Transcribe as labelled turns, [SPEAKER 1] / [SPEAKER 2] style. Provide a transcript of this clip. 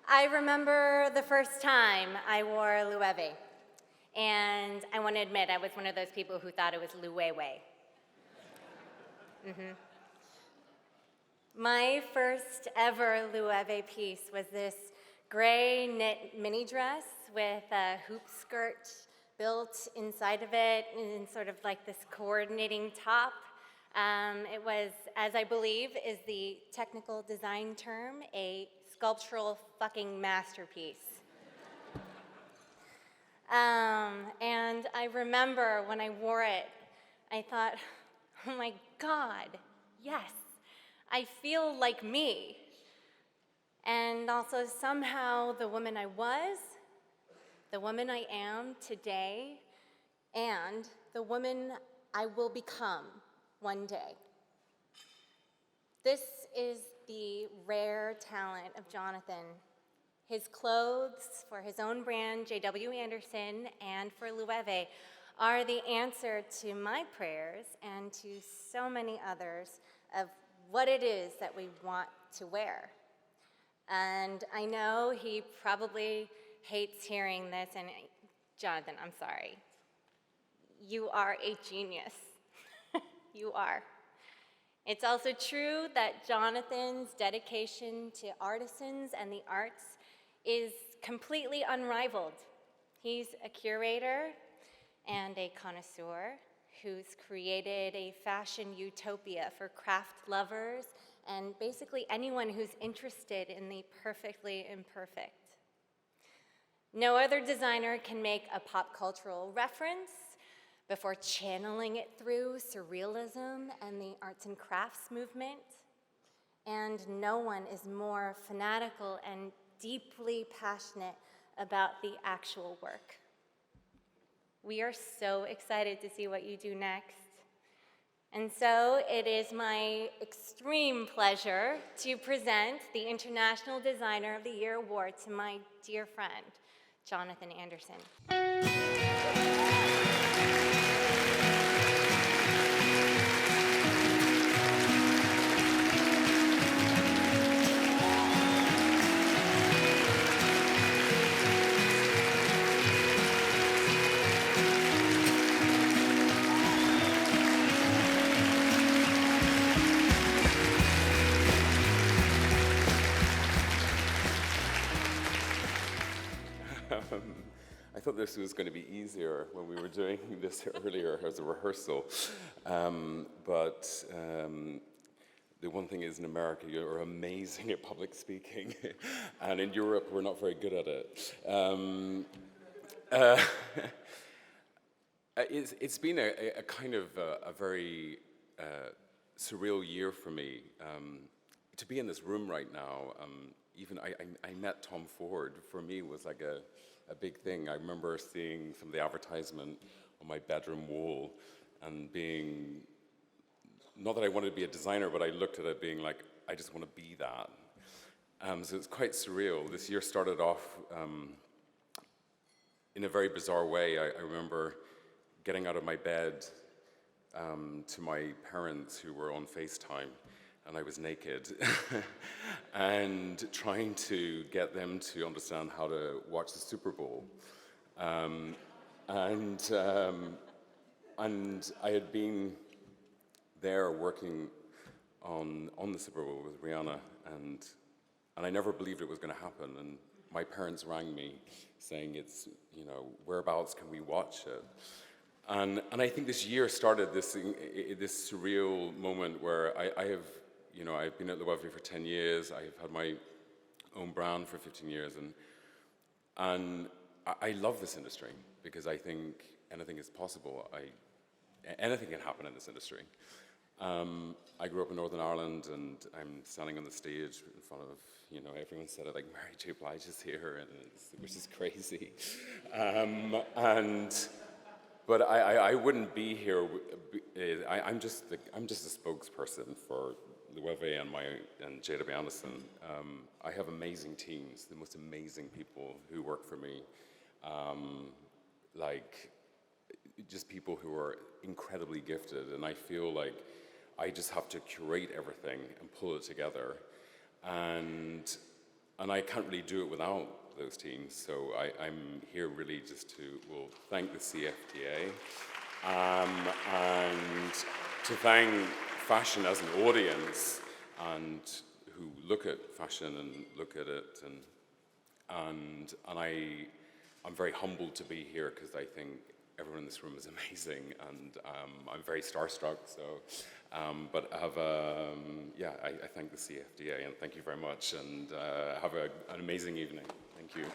[SPEAKER 1] I remember the first time I wore Loewe, and I want to admit I was one of those people who thought it was Luewe. My first ever Loewe piece was this gray knit mini dress with a hoop skirt built inside of it in sort of like this coordinating top. It was, as I believe is the technical design term, a sculptural fucking masterpiece. And I remember when I wore it, I thought, oh my God, yes, I feel like me. And also somehow the woman I was, the woman I am today, and the woman I will become one day. This is the rare talent of Jonathan. His clothes for his own brand, J.W. Anderson, and for Loewe are the answer to my prayers and to so many others of what it is that we want to wear. And I know he probably hates hearing this, and Jonathan, I'm sorry. You are a genius. You are. It's also true that Jonathan's dedication to artisans and the arts is completely unrivaled. He's a curator and a connoisseur who's created a fashion utopia for craft lovers and basically anyone who's interested in the perfectly imperfect. No other designer can make a pop cultural reference before channeling it through surrealism and the arts and crafts movement. And no one is more fanatical and deeply passionate about the actual work. We are so excited to see what you do next. And so it is my extreme pleasure to present the International Designer of the Year Award to my dear friend, Jonathan Anderson.
[SPEAKER 2] I thought this was going to be easier when we were doing this earlier as a rehearsal, but the one thing is in America you're amazing at public speaking, and in Europe we're not very good at it. It's been a kind of a very surreal year for me. To be in this room right now, even I met Tom Ford, for me was like a big thing. I remember seeing some of the advertisement on my bedroom wall and being, not that I wanted to be a designer, but I looked at it being like, I just want to be that. So it's quite surreal. This year started off in a very bizarre way. I remember getting out of my bed to my parents who were on FaceTime, and I was naked, and trying to get them to understand how to watch the Super Bowl. And I had been there working on the Super Bowl with Rihanna, and I never believed it was going to happen. And my parents rang me saying, "It's, you know, whereabouts can we watch it?" And I think this year started this surreal moment where I've been at Loewe for 10 years. I've had my own brand for 15 years, and I love this industry because I think anything is possible. Anything can happen in this industry. I grew up in Northern Ireland, and I'm standing on the stage in front of, everyone said it, like, Mary J. Blige is here, which is crazy. But I wouldn't be here. I'm just a spokesperson for Loewe and J.W. Anderson. I have amazing teams, the most amazing people who work for me. Just people who are incredibly gifted, and I feel like I just have to curate everything and pull it together. And and I can't really do it without those teams. So I'm here really just to, well, thank the CFDA and to thank fashion as an audience and who look at fashion and look at it, and I'm very humbled to be here because I think everyone in this room is amazing, and I'm very starstruck. So, but I have I thank the CFDA and thank you very much, and have an amazing evening. Thank you.